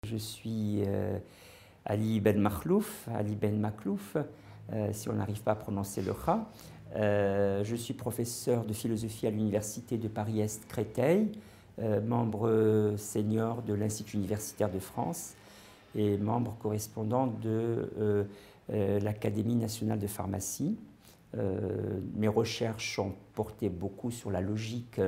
Je suis Ali Ben Makhlouf, si on n'arrive pas à prononcer le Kha. Je suis professeur de philosophie à l'Université de Paris-Est Créteil, membre senior de l'Institut universitaire de France et membre correspondant de l'Académie nationale de pharmacie. Mes recherches ont porté beaucoup sur la logique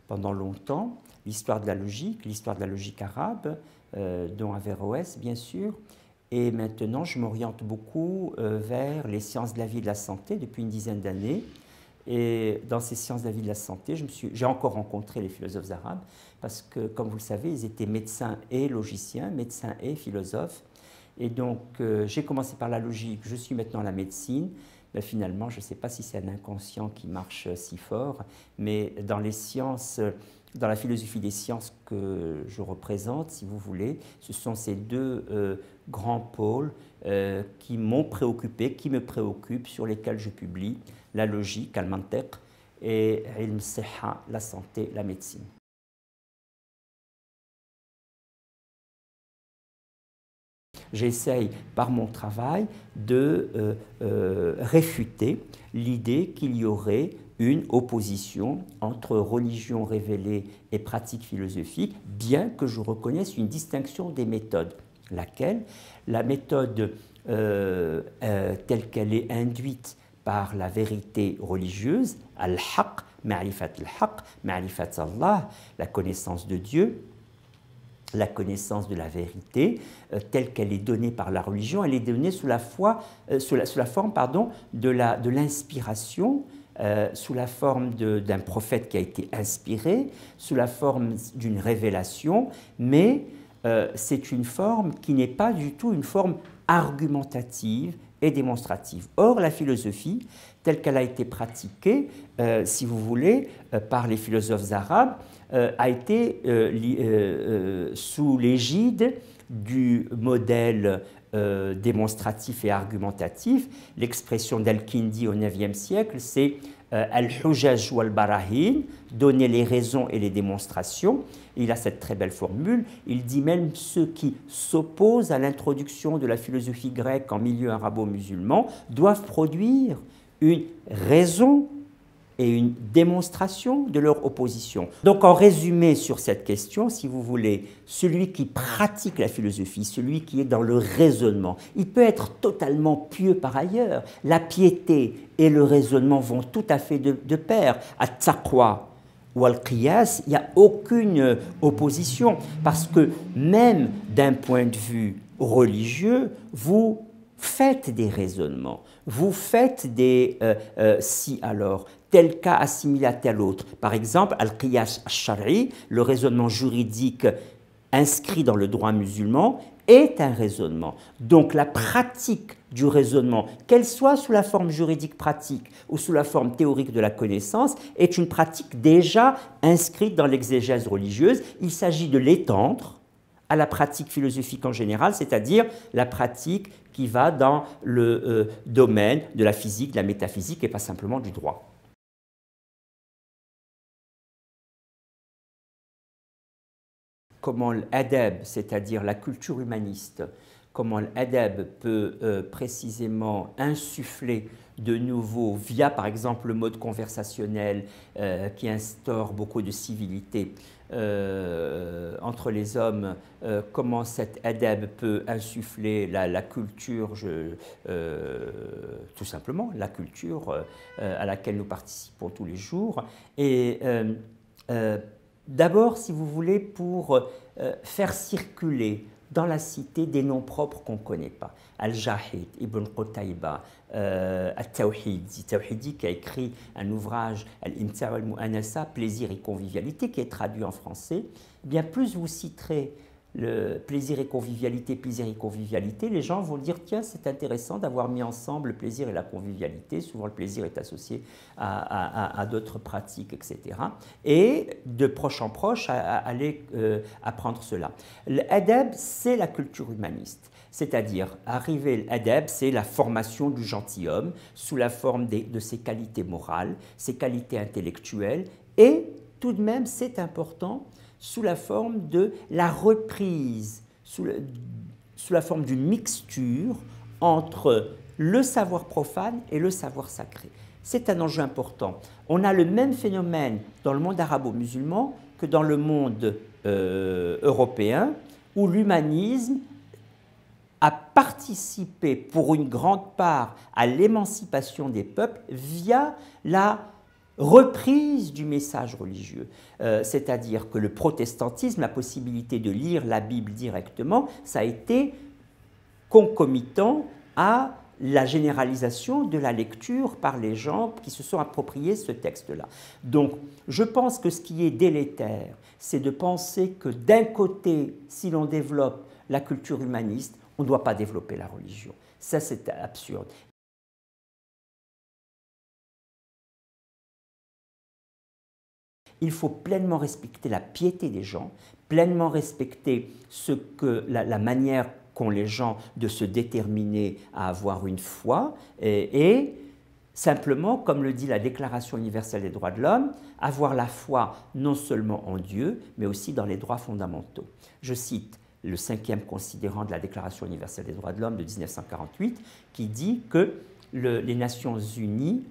pendant longtemps, l'histoire de la logique arabe, dont Averroès bien sûr, et maintenant je m'oriente beaucoup vers les sciences de la vie et de la santé depuis une dizaine d'années. Et dans ces sciences de la vie et de la santé, j'ai encore rencontré les philosophes arabes parce que, comme vous le savez, ils étaient médecins et logiciens, médecins et philosophes. Et donc, j'ai commencé par la logique, je suis maintenant à la médecine. Mais finalement, je ne sais pas si c'est un inconscient qui marche si fort, mais dans les sciences, dans la philosophie des sciences que je représente, si vous voulez, ce sont ces deux grands pôles qui m'ont préoccupé, qui me préoccupent, sur lesquels je publie, la logique, al-mantiq, et ilm siha, la santé, la médecine. J'essaye, par mon travail, de réfuter l'idée qu'il y aurait une opposition entre religion révélée et pratique philosophique, bien que je reconnaisse une distinction des méthodes. Laquelle? La méthode telle qu'elle est induite par la vérité religieuse, al-haq, ma'rifat al-haq, ma'rifat Allah, la connaissance de Dieu, la connaissance de la vérité, telle qu'elle est donnée par la religion, elle est donnée sous la forme de l'inspiration, sous la forme d'un prophète qui a été inspiré, sous la forme d'une révélation, mais c'est une forme qui n'est pas du tout une forme argumentative et démonstrative. Or, la philosophie, telle qu'elle a été pratiquée, si vous voulez, par les philosophes arabes, a été sous l'égide du modèle démonstratif et argumentatif. L'expression d'Al-Kindi au IXe siècle, c'est al-hujaj wal-barahin, donner les raisons et les démonstrations. Il a cette très belle formule. Il dit même ceux qui s'opposent à l'introduction de la philosophie grecque en milieu arabo-musulman doivent produire une raison et une démonstration de leur opposition. Donc en résumé sur cette question, si vous voulez, celui qui pratique la philosophie, celui qui est dans le raisonnement, il peut être totalement pieux par ailleurs. La piété et le raisonnement vont tout à fait de pair. At-taqwa ou al-qiyas, il n'y a aucune opposition, parce que même d'un point de vue religieux, vous faites des raisonnements, vous faites des si alors, tel cas assimilé à tel autre. Par exemple, al-qiyas al-shar'i, le raisonnement juridique inscrit dans le droit musulman, est un raisonnement. Donc la pratique du raisonnement, qu'elle soit sous la forme juridique pratique ou sous la forme théorique de la connaissance, est une pratique déjà inscrite dans l'exégèse religieuse. Il s'agit de l'étendre à la pratique philosophique en général, c'est-à-dire la pratique qui va dans le domaine de la physique, de la métaphysique et pas simplement du droit. Comment l'adab, c'est-à-dire la culture humaniste, comment l'adab peut précisément insuffler de nouveau, via par exemple le mode conversationnel qui instaure beaucoup de civilité entre les hommes, comment cet adab peut insuffler la culture, tout simplement, la culture à laquelle nous participons tous les jours. Et d'abord, si vous voulez, pour faire circuler dans la cité des noms propres qu'on ne connaît pas. Al-Jahid, Ibn Qutayba, Al-Tawhidi qui a écrit un ouvrage, Al-Imta' wal-Mu'anasa, Plaisir et convivialité, qui est traduit en français. Eh bien, plus vous citerez le plaisir et convivialité, les gens vont dire tiens, c'est intéressant d'avoir mis ensemble le plaisir et la convivialité. Souvent, le plaisir est associé à d'autres pratiques, etc. Et de proche en proche, aller apprendre cela. L'adab, c'est la culture humaniste. C'est-à-dire, arriver l'adab, c'est la formation du gentilhomme sous la forme de ses qualités morales, ses qualités intellectuelles, et tout de même, c'est important, sous la forme de la reprise sous la forme d'une mixture entre le savoir profane et le savoir sacré. C'est un enjeu important. On a le même phénomène dans le monde arabo-musulman que dans le monde européen, où l'humanisme a participé pour une grande part à l'émancipation des peuples via la reprise du message religieux. C'est-à-dire que le protestantisme, la possibilité de lire la Bible directement, ça a été concomitant à la généralisation de la lecture par les gens qui se sont appropriés ce texte-là. Donc, je pense que ce qui est délétère, c'est de penser que d'un côté, si l'on développe la culture humaniste, on ne doit pas développer la religion. Ça, c'est absurde. Il faut pleinement respecter la piété des gens, pleinement respecter la manière qu'ont les gens de se déterminer à avoir une foi et simplement, comme le dit la Déclaration universelle des droits de l'homme, avoir la foi non seulement en Dieu, mais aussi dans les droits fondamentaux. Je cite le 5e considérant de la Déclaration universelle des droits de l'homme de 1948, qui dit que les Nations unies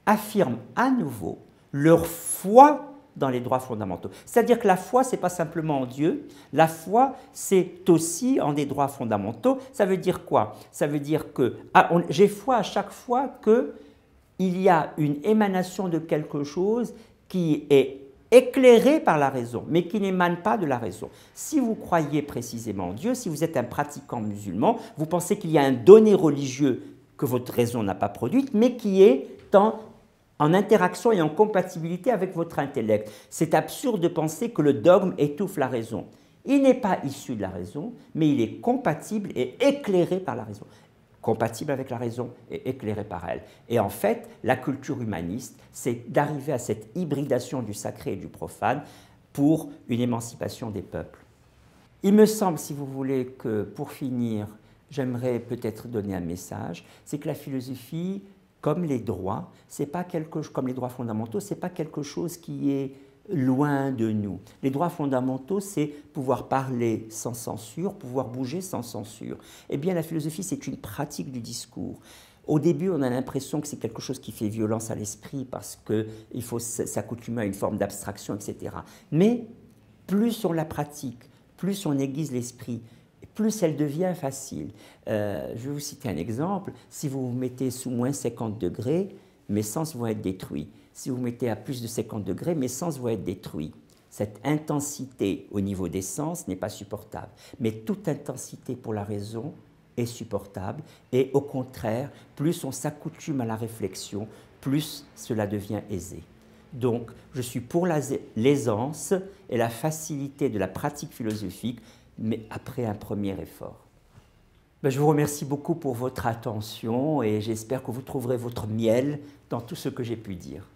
affirment à nouveau leur foi dans les droits fondamentaux. C'est-à-dire que la foi, ce n'est pas simplement en Dieu, la foi, c'est aussi en des droits fondamentaux. Ça veut dire quoi? Ça veut dire que j'ai foi à chaque fois qu'il y a une émanation de quelque chose qui est éclairé par la raison, mais qui n'émane pas de la raison. Si vous croyez précisément en Dieu, si vous êtes un pratiquant musulman, vous pensez qu'il y a un donné religieux que votre raison n'a pas produit, mais qui est en interaction et en compatibilité avec votre intellect. C'est absurde de penser que le dogme étouffe la raison. Il n'est pas issu de la raison, mais il est compatible et éclairé par la raison. Compatible avec la raison et éclairé par elle. Et en fait, la culture humaniste, c'est d'arriver à cette hybridation du sacré et du profane pour une émancipation des peuples. Il me semble, si vous voulez, que pour finir, j'aimerais peut-être donner un message, c'est que la philosophie, comme les droits, c'est pas comme les droits fondamentaux, c'est pas quelque chose qui est loin de nous. Les droits fondamentaux, c'est pouvoir parler sans censure, pouvoir bouger sans censure. Eh bien, la philosophie, c'est une pratique du discours. Au début, on a l'impression que c'est quelque chose qui fait violence à l'esprit parce qu'il faut s'accoutumer à une forme d'abstraction, etc. Mais plus on la pratique, plus on aiguise l'esprit, plus elle devient facile. Je vais vous citer un exemple. Si vous vous mettez sous moins 50 degrés, mes sens vont être détruits. Si vous mettez à plus de 50 degrés, mes sens vont être détruits. Cette intensité au niveau des sens n'est pas supportable. Mais toute intensité pour la raison est supportable. Et au contraire, plus on s'accoutume à la réflexion, plus cela devient aisé. Donc, je suis pour l'aisance et la facilité de la pratique philosophique, mais après un premier effort. Je vous remercie beaucoup pour votre attention et j'espère que vous trouverez votre miel dans tout ce que j'ai pu dire.